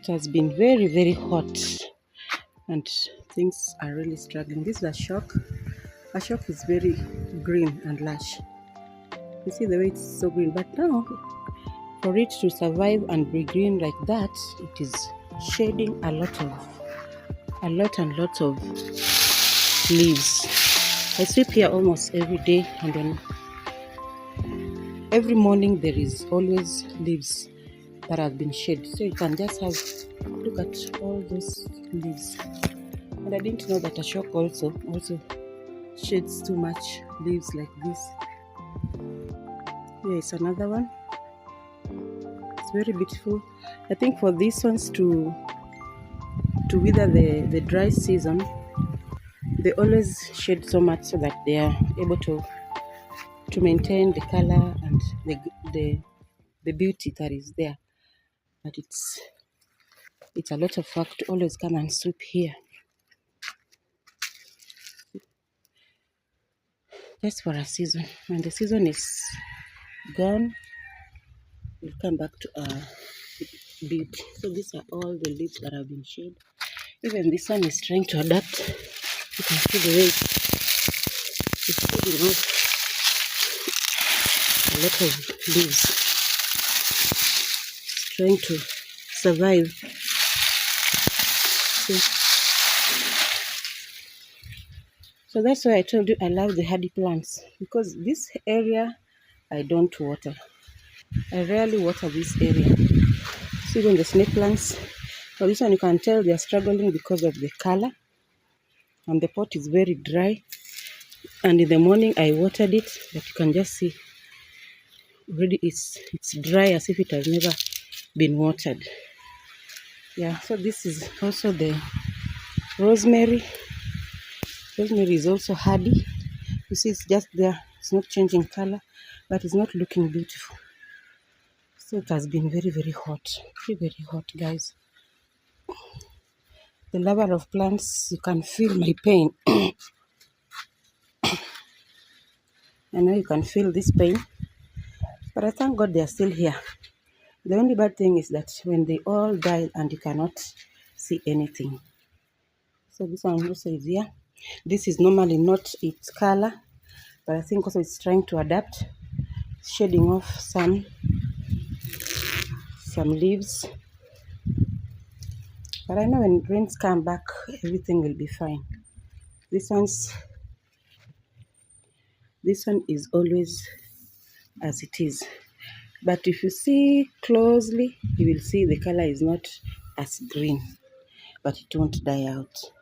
It has been very, very hot and things are really struggling. This is a shock. A shock is very green and lush. You see the way it's so green, but now for it to survive and be green like that, it is shedding a lot and lots of leaves. I sweep here almost every day, and then every morning there is always leaves that have been shed. So you can just look at all those leaves. And I didn't know that a shock also sheds too much leaves like this. Here is another one. It's very beautiful. I think for these ones to wither the dry season, they always shed so much so that they are able to maintain the color and the beauty that is there. But it's a lot of work to always come and sweep here. Just for a season. When the season is gone, we'll come back to our beauty. So these are all the leaves that have been shed. Even this one is trying to adapt. You can see the way it's shedding off a lot of leaves. It's trying to survive. So that's why I told you I love the hardy plants, because this area I don't water. I rarely water this area. See, even the snake plants. For this one you can tell they are struggling because of the color, and the pot is very dry. And in the morning I watered it, but you can just see already it's dry as if it has never been watered. Yeah, so this is also the rosemary. Rosemary is also hardy. You see, it's just there. It's not changing color, but it's not looking beautiful. So it has been very, very hot. Very, very hot, guys. The lover of plants, you can feel my pain. I know you can feel this pain, but I thank God they are still here. The only bad thing is that when they all die and you cannot see anything. So this one also is here. This is normally not its color, but I think also it's trying to adapt, shedding off some leaves. But I know when rains come back, everything will be fine. This one is always as it is. But if you see closely, you will see the color is not as green, but it won't die out.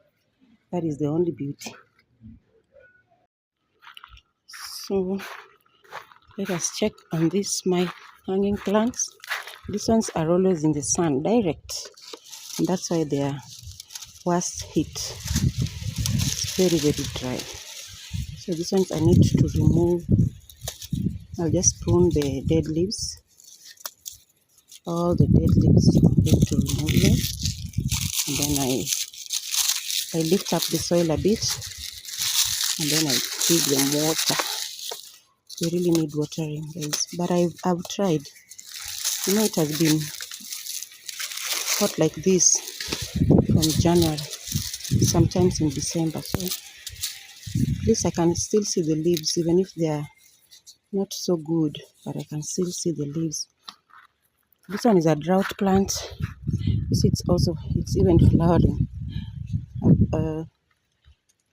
That is the only beauty. So let us check on these my hanging plants. These ones are always in the sun direct, and that's why they are worst hit. It's very, very dry. So these ones I need to remove. I'll just prune the dead leaves. All the dead leaves, I'm going to remove them. And then I lift up the soil a bit, and then I feed them water. They really need watering, guys. But I've tried. You know, it has been hot like this from January, sometimes in December. So at least I can still see the leaves, even if they are not so good, but I can still see the leaves. This one is a drought plant. You see, it's even flowering.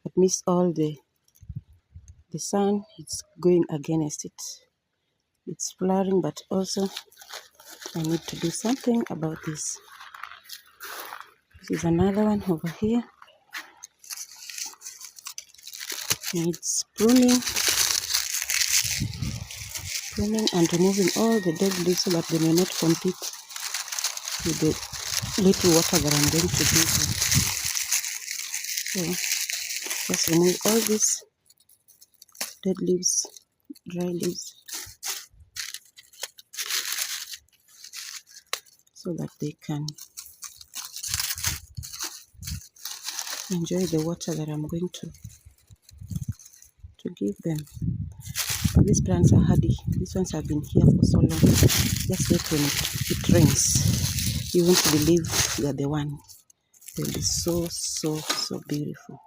It missed all the sun. It's going against it. It's flowering, but also I need to do something about this. This is another one over here. Needs pruning and removing all the dead leaves so that they may not compete with the little water that I'm going to give them. So just remove all these dead leaves, dry leaves, so that they can enjoy the water that I'm going to give them. These plants are hardy. These ones have been here for so long. Just wait when it rains. You won't believe you're the one. They'll be so, so, so beautiful.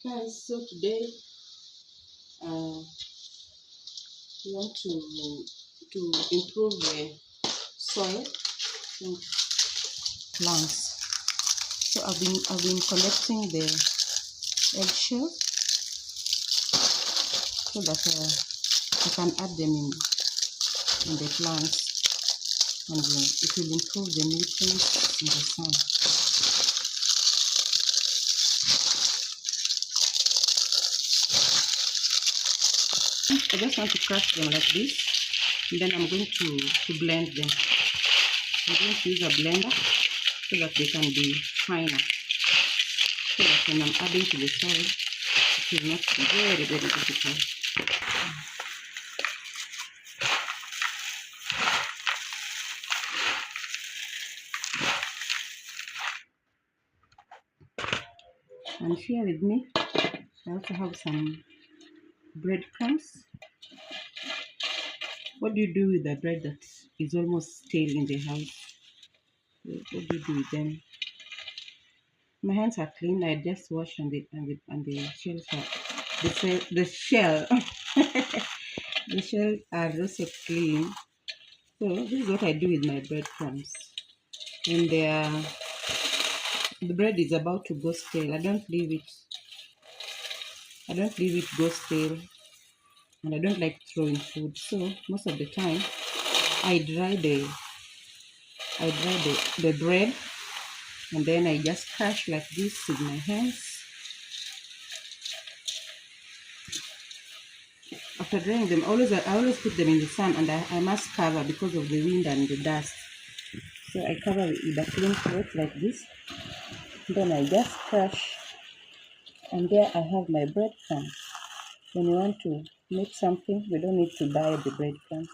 Guys, so today we want to improve the soil in plants. So I've been collecting the eggshell so that I can add them in the plants, and it will improve the nutrients in the sun. I just want to crush them like this, and then I'm going to blend them. I'm going to use a blender so that they can be finer, so that when I'm adding to the soil, it will not be very, very difficult. And here with me, I also have some breadcrumbs. What do you do with the bread that is almost stale in the house? What do you do with them? My hands are clean. I just washed, and the shells are the shell the shell are also clean. So this is what I do with my breadcrumbs. When the bread is about to go stale, I don't leave it. I don't leave it go stale, and I don't like throwing food. So most of the time, I dry the bread, and then I just crush like this with my hands. After drying them, I always put them in the sun, and I must cover because of the wind and the dust. So I cover it with a clean cloth like this. Then I just crush, and there I have my breadcrumbs. When you want to make something, we don't need to buy the breadcrumbs.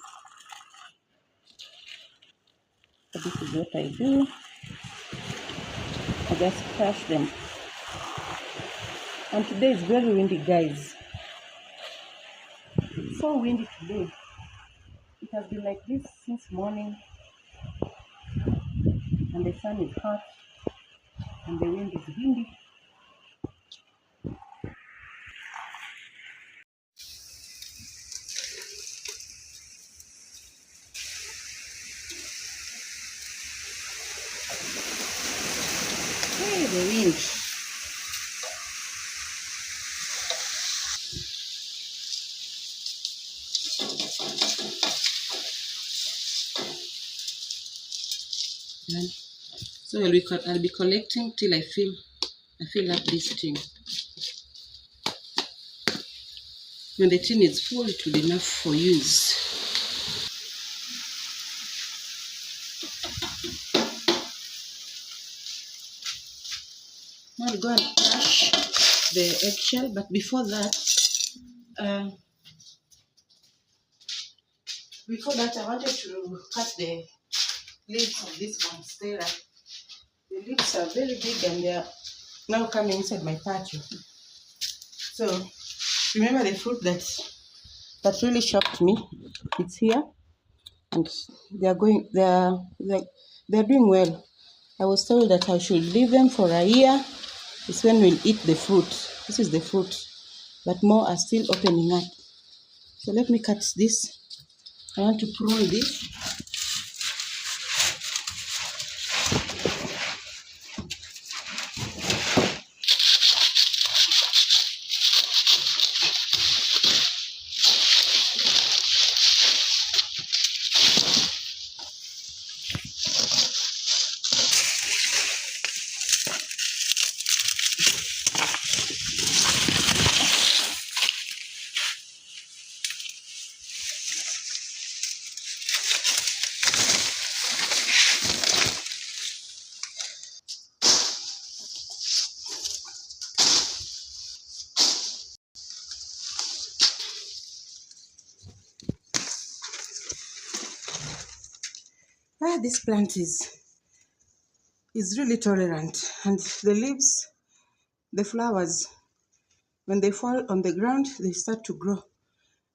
So this is what I do. I just crush them. And today is very windy, guys. It's so windy today. It has been like this since morning, and the sun is hot, and the wind is windy. Hey, the wind. And so I'll be collecting till I fill up this tin. When the tin is full, it will be enough for use. Now I'll go and crush the eggshell, but before that, I wanted to cut the leaves of this monstera. The leaves are very big, and they are now coming inside my patio. So remember the fruit that really shocked me? It's here, and they're doing well. I was told that I should leave them for a year. It's when we'll eat the fruit. This is the fruit, but more are still opening up. So let me cut this. I want to prune this. This plant is really tolerant, and the leaves, the flowers, when they fall on the ground, they start to grow.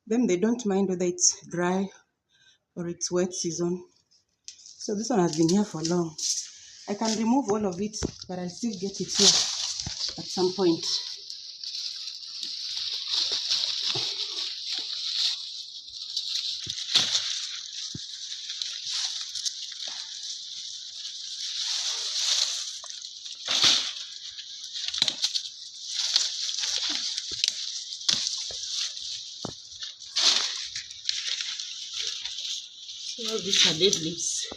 Then they don't mind whether it's dry or it's wet season. So this one has been here for long. I can remove all of it, but I'll still get it here at some point. So these are dead leaves.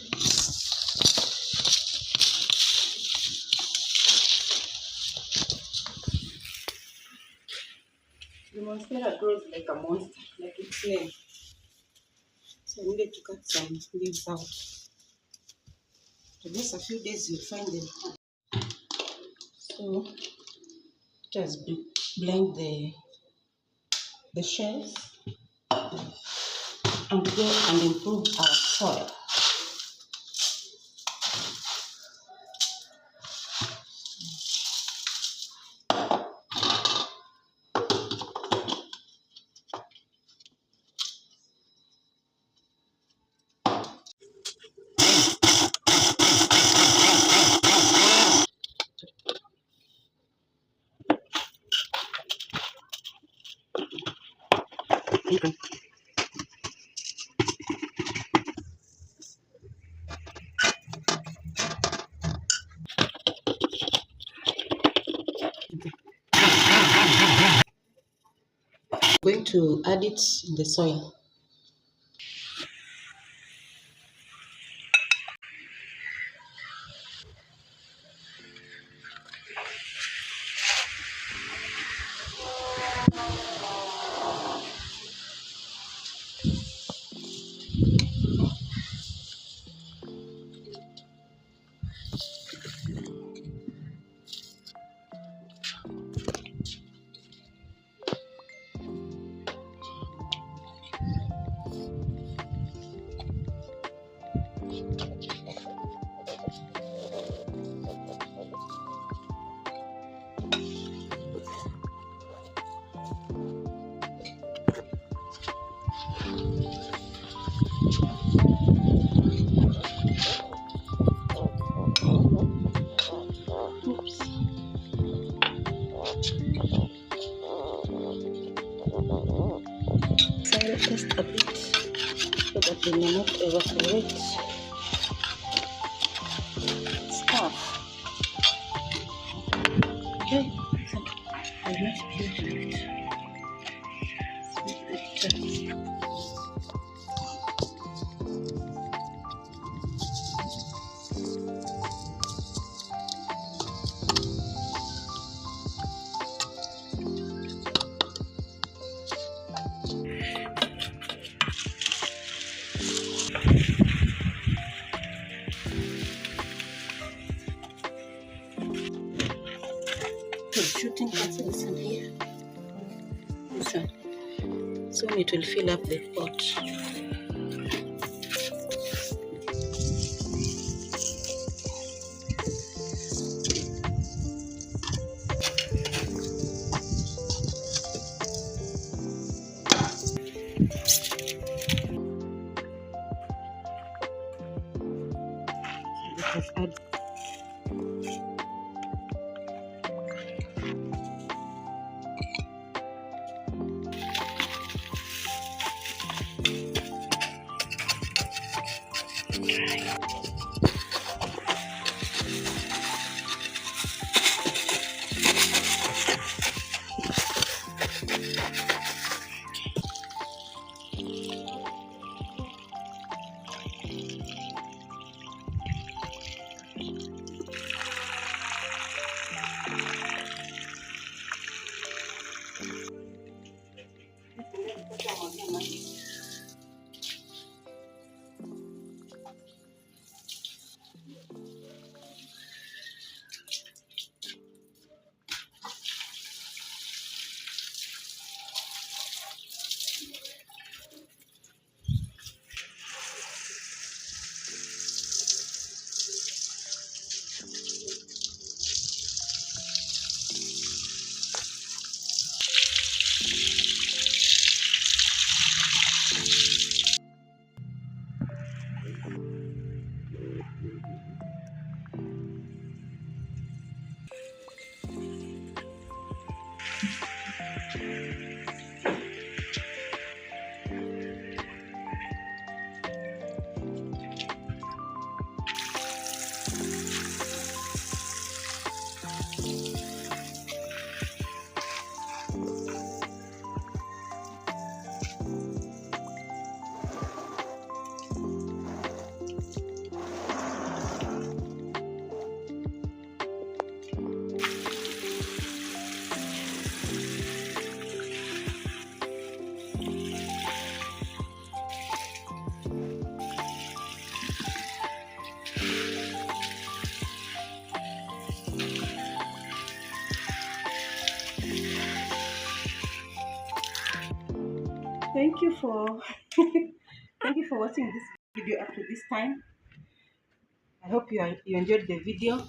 The monstera grows like a monster, like its name. So I needed to cut some leaves out. In just a few days you'll find them. So let us blend the shells and go and improve our soil. Okay. I'm going to add it in the soil. Soil just a bit so that they may not evaporate stuff. Okay, so I will not be to it. Shooting this one here. This one. Soon it will fill up the pot. Let us add thank you for thank you for watching this video up to this time. I hope you enjoyed the video,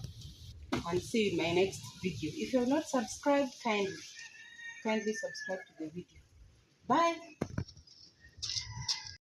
and see you in my next video. If you have not subscribed, kindly subscribe to the video. Bye.